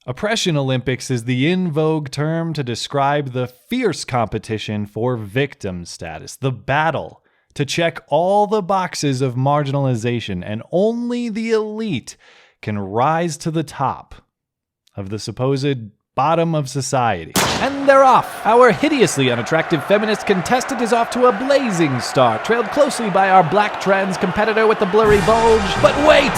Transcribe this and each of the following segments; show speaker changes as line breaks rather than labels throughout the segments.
Oppression Olympics is the in vogue term to describe the fierce competition for victim status, the battle to check all the boxes of marginalization, and only the elite can rise to the top of the supposed bottom of society. And they're off! Our hideously unattractive feminist contestant is off to a blazing start, trailed closely by our black trans competitor with the blurry bulge. But wait!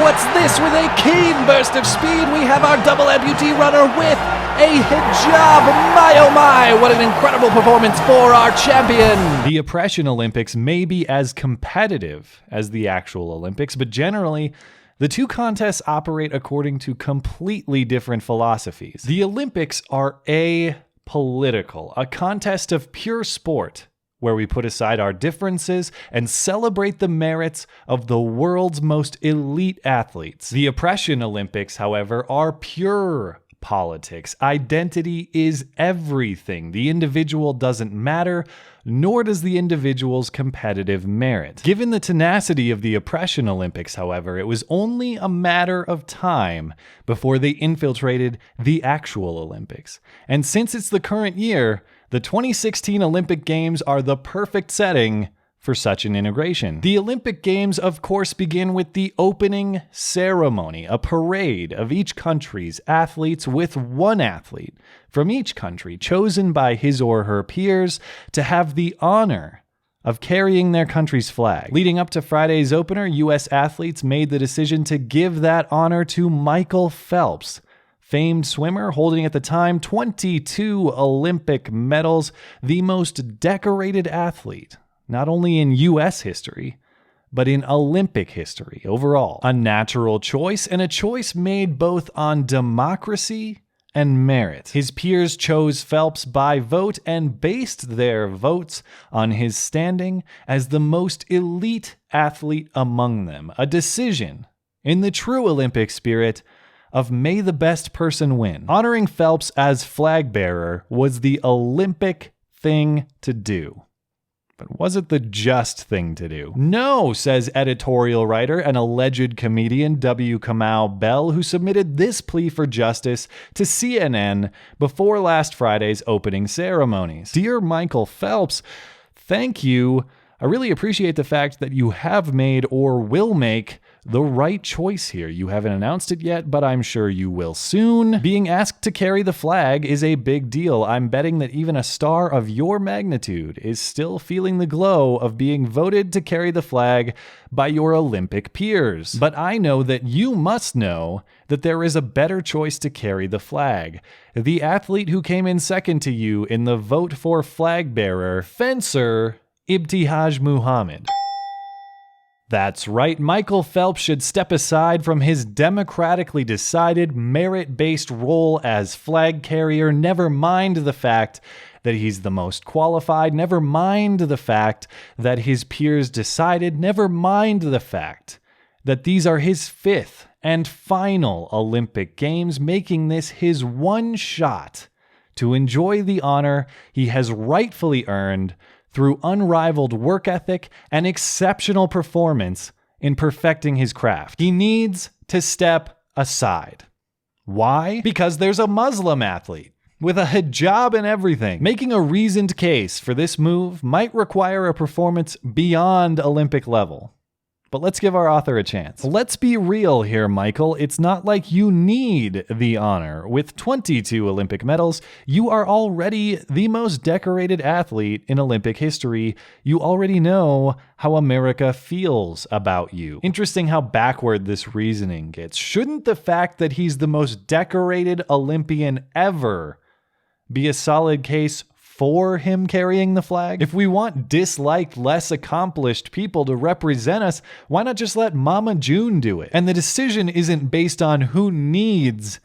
What's this? With a keen burst of speed, we have our double amputee runner with a hijab! My oh my! What an incredible performance for our champion! The Oppression Olympics may be as competitive as the actual Olympics, but generally, the two contests operate according to completely different philosophies. The Olympics are apolitical, a contest of pure sport, where we put aside our differences and celebrate the merits of the world's most elite athletes. The Oppression Olympics, however, are pure politics. Identity is everything. The individual doesn't matter, nor does the individual's competitive merit. Given the tenacity of the Oppression Olympics, however, it was only a matter of time before they infiltrated the actual Olympics. And since it's the current year, the 2016 Olympic Games are the perfect setting for such an integration. The Olympic Games, of course, begin with the opening ceremony, a parade of each country's athletes, with one athlete from each country chosen by his or her peers to have the honor of carrying their country's flag. Leading up to Friday's opener, U.S. athletes made the decision to give that honor to Michael Phelps, famed swimmer holding at the time 22 Olympic medals, the most decorated athlete not only in U.S. history, but in Olympic history overall. A natural choice, and a choice made both on democracy and merit. His peers chose Phelps by vote and based their votes on his standing as the most elite athlete among them. A decision in the true Olympic spirit of may the best person win. Honoring Phelps as flag bearer was the Olympic thing to do. But was it the just thing to do? No, says editorial writer and alleged comedian W. Kamau Bell, who submitted this plea for justice to CNN before last Friday's opening ceremonies. Dear Michael Phelps, thank you. I really appreciate the fact that you have made or will make the right choice here. You haven't announced it yet, but I'm sure you will soon. Being asked to carry the flag is a big deal. I'm betting that even a star of your magnitude is still feeling the glow of being voted to carry the flag by your Olympic peers. But I know that you must know that there is a better choice to carry the flag. The athlete who came in second to you in the vote for flag bearer, fencer Ibtihaj Muhammad. That's right, Michael Phelps should step aside from his democratically decided, merit-based role as flag carrier. Never mind the fact that he's the most qualified. Never mind the fact that his peers decided. Never mind the fact that these are his fifth and final Olympic Games, making this his one shot to enjoy the honor he has rightfully earned through unrivaled work ethic and exceptional performance in perfecting his craft. He needs to step aside. Why? Because there's a Muslim athlete with a hijab and everything. Making a reasoned case for this move might require a performance beyond Olympic level. But let's give our author a chance. Let's be real here, Michael. It's not like you need the honor. With 22 Olympic medals, you are already the most decorated athlete in Olympic history. You already know how America feels about you. Interesting how backward this reasoning gets. Shouldn't the fact that he's the most decorated Olympian ever be a solid case for him carrying the flag? If we want disliked, less accomplished people to represent us, why not just let Mama June do it? And the decision isn't based on who needs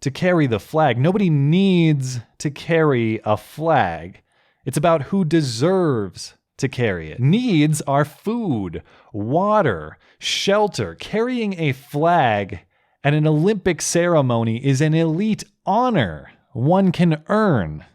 to carry the flag. Nobody needs to carry a flag. It's about who deserves to carry it. Needs are food, water, shelter. Carrying a flag at an Olympic ceremony is an elite honor one can earn.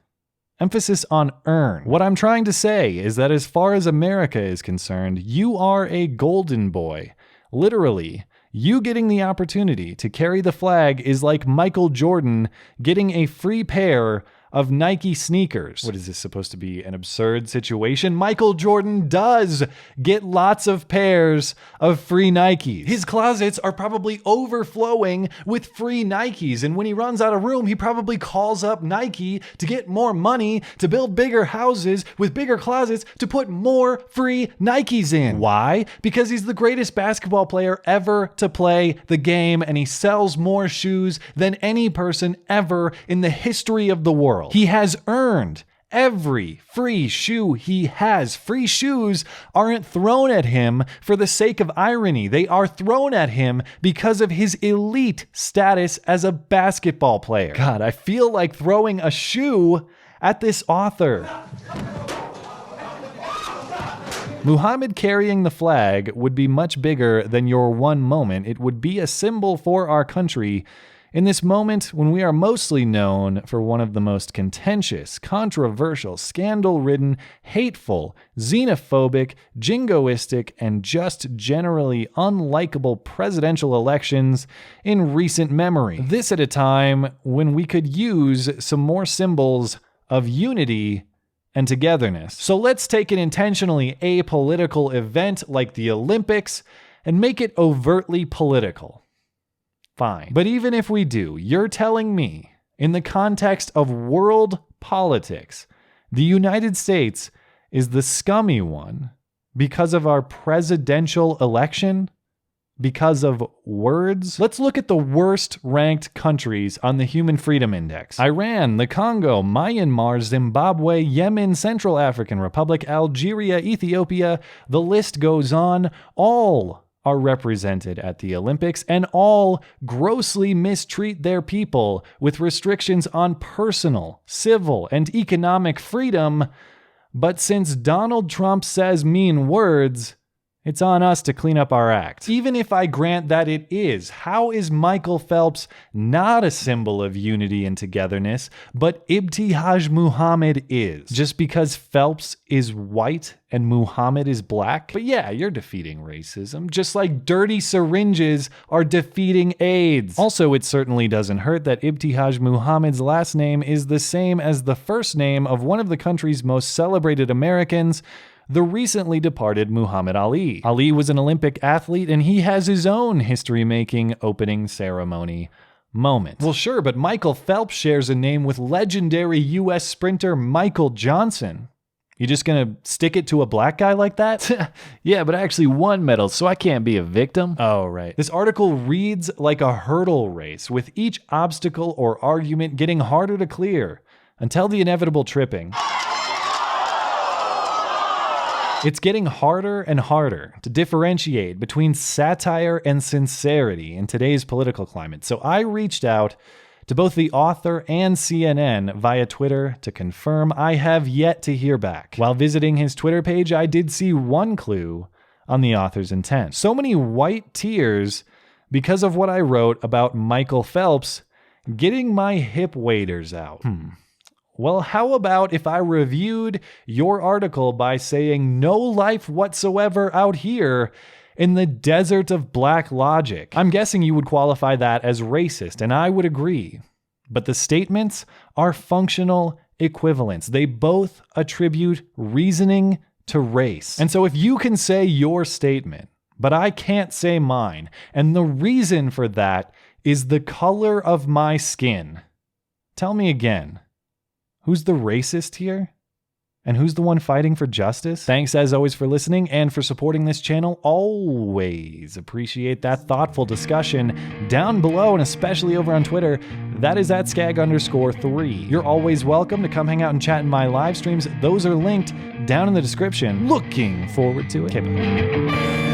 Emphasis on earn. What I'm trying to say is that as far as America is concerned, you are a golden boy, Literally, you getting the opportunity to carry the flag is like Michael Jordan getting a free pair of Nike sneakers. What is this supposed to be, an absurd situation? Michael Jordan does get lots of pairs of free Nikes. His closets are probably overflowing with free Nikes, and when he runs out of room, he probably calls up Nike to get more money to build bigger houses with bigger closets to put more free Nikes in. Why? Because he's the greatest basketball player ever to play the game, and he sells more shoes than any person ever in the history of the world. He has earned every free shoe he has. Free shoes aren't thrown at him for the sake of irony. They are thrown at him because of his elite status as a basketball player. God, I feel like throwing a shoe at this author. Muhammad carrying the flag would be much bigger than your one moment. It would be a symbol for our country in this moment when we are mostly known for one of the most contentious, controversial, scandal-ridden, hateful, xenophobic, jingoistic, and just generally unlikable presidential elections in recent memory. This at a time when we could use some more symbols of unity and togetherness. So let's take an intentionally apolitical event like the Olympics and make it overtly political. Fine. But even if we do, you're telling me, in the context of world politics, the United States is the scummy one because of our presidential election? Because of words? Let's look at the worst ranked countries on the Human Freedom Index. Iran, the Congo, Myanmar, Zimbabwe, Yemen, Central African Republic, Algeria, Ethiopia, the list goes on. All are represented at the Olympics, and all grossly mistreat their people with restrictions on personal, civil, and economic freedom. But since Donald Trump says mean words, it's on us to clean up our act. Even if I grant that it is, how is Michael Phelps not a symbol of unity and togetherness, but Ibtihaj Muhammad is? Just because Phelps is white and Muhammad is black? But yeah, you're defeating racism, just like dirty syringes are defeating AIDS. Also, it certainly doesn't hurt that Ibtihaj Muhammad's last name is the same as the first name of one of the country's most celebrated Americans, the recently departed Muhammad Ali. Ali was an Olympic athlete, and he has his own history-making opening ceremony moment. Well, sure, but Michael Phelps shares a name with legendary U.S. sprinter Michael Johnson. You just gonna stick it to a black guy like that? Yeah, but I actually won medals, so I can't be a victim. Oh, right. This article reads like a hurdle race, with each obstacle or argument getting harder to clear, until the inevitable tripping. It's getting harder and harder to differentiate between satire and sincerity in today's political climate. So I reached out to both the author and CNN via Twitter to confirm. I have yet to hear back. While visiting his Twitter page, I did see one clue on the author's intent. So many white tears because of what I wrote about Michael Phelps getting my hip waders out. Well, how about if I reviewed your article by saying no life whatsoever out here in the desert of black logic? I'm guessing you would qualify that as racist, and I would agree. But the statements are functional equivalents. They both attribute reasoning to race. And so if you can say your statement, but I can't say mine, and the reason for that is the color of my skin, tell me again. Who's the racist here? And who's the one fighting for justice? Thanks as always for listening and for supporting this channel. Always appreciate that thoughtful discussion down below, and especially over on Twitter. That is at @skag_3. You're always welcome to come hang out and chat in my live streams. Those are linked down in the description. Looking forward to it. Okay, bye.